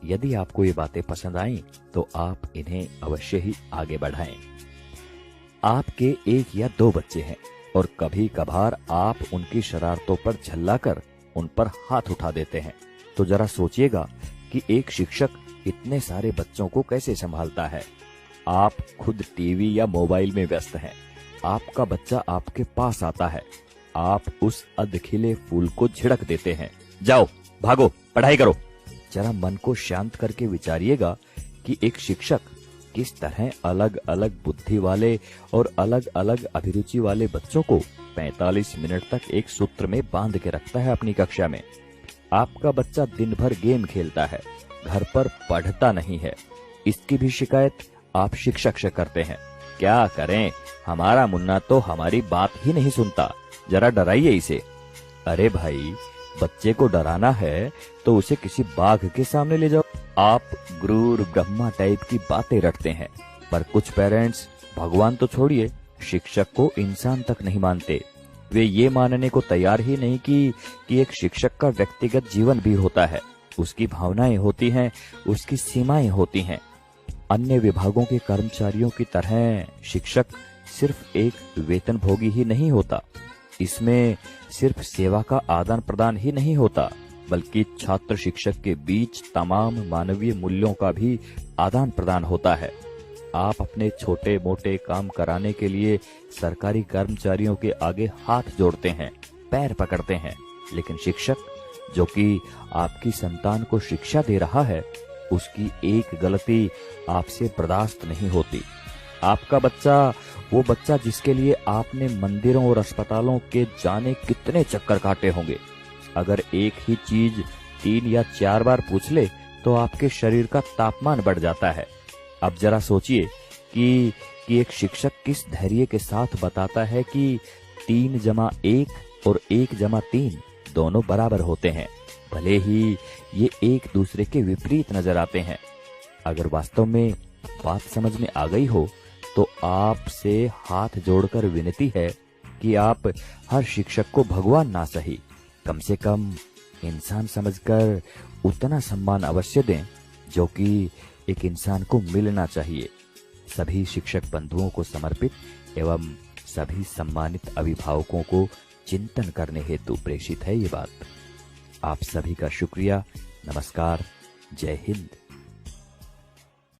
यदि आपको ये बातें पसंद आईं तो आप इन्हें अवश्य ही आगे बढ़ाएं। आपके 1 या 2 बच्चे हैं और कभी कभार आप उनकी शरारतों पर झल्लाकर उन पर हाथ उठा देते हैं, तो जरा सोचिएगा कि एक शिक्षक इतने सारे बच्चों को कैसे संभालता है। आप खुद टीवी या मोबाइल में व्यस्त हैं, आपका बच्चा आपके पास आता है, आप उस अधखिले फूल को झिड़क देते हैं, जाओ भागो पढ़ाई करो। जरा मन को शांत करके विचारिएगा कि एक शिक्षक किस तरह अलग अलग बुद्धि वाले और अलग अलग अभिरुचि वाले बच्चों को 45 मिनट तक एक सूत्र में बांध के रखता है अपनी कक्षा में। आपका बच्चा दिन भर गेम खेलता है, घर पर पढ़ता नहीं है, इसकी भी शिकायत आप शिक्षक से करते हैं। क्या करें, हमारा मुन्ना तो हमारी बात ही नहीं सुनता, जरा डराइए इसे। अरे भाई, बच्चे को डराना है तो उसे किसी बाघ के सामने ले जाओ। आप गुरूर ब्रह्मा टाइप की बातें रटते हैं, पर कुछ पेरेंट्स भगवान तो छोड़िए, शिक्षक को इंसान तक नहीं मानते। वे ये मानने को तैयार ही नहीं कि एक शिक्षक का व्यक्तिगत जीवन भी होता है, उसकी भावनाएं होती हैं, उसकी सीमाएं होती हैं। अन्य विभागों के कर्मचारियों की तरह शिक्षक सिर्फ एक वेतनभोगी ही नहीं होता, इसमें सिर्फ सेवा का आदान प्रदान ही नहीं होता, बल्कि छात्र शिक्षक के बीच तमाम मानवीय मूल्यों का भी आदान प्रदान होता है। आप अपने छोटे मोटे काम कराने के लिए सरकारी कर्मचारियों के आगे हाथ जोड़ते हैं, पैर पकड़ते हैं, लेकिन शिक्षक जो कि आपकी संतान को शिक्षा दे रहा है, उसकी एक गलती आपसे बर्दाश्त नहीं होती। आपका बच्चा, वो बच्चा जिसके लिए आपने मंदिरों और अस्पतालों के जाने कितने चक्कर काटे होंगे, अगर एक ही चीज 3 या 4 बार पूछ ले तो आपके शरीर का तापमान बढ़ जाता है। अब जरा सोचिए कि एक शिक्षक किस धैर्य के साथ बताता है कि 3 जमा 1 और 1 जमा 3 दोनों बराबर होते हैं, भले ही ये एक दूसरे के विपरीत नजर आते हैं। अगर वास्तव में बात समझ में आ गई हो तो आपसे हाथ जोड़कर विनती है कि आप हर शिक्षक को भगवान ना सही, कम से कम इंसान समझकर उतना सम्मान अवश्य दें जो कि एक इंसान को मिलना चाहिए। सभी शिक्षक बंधुओं को समर्पित एवं सभी सम्मानित अभिभावकों को चिंतन करने हेतु प्रेषित है ये बात। आप सभी का शुक्रिया। नमस्कार। जय हिंद।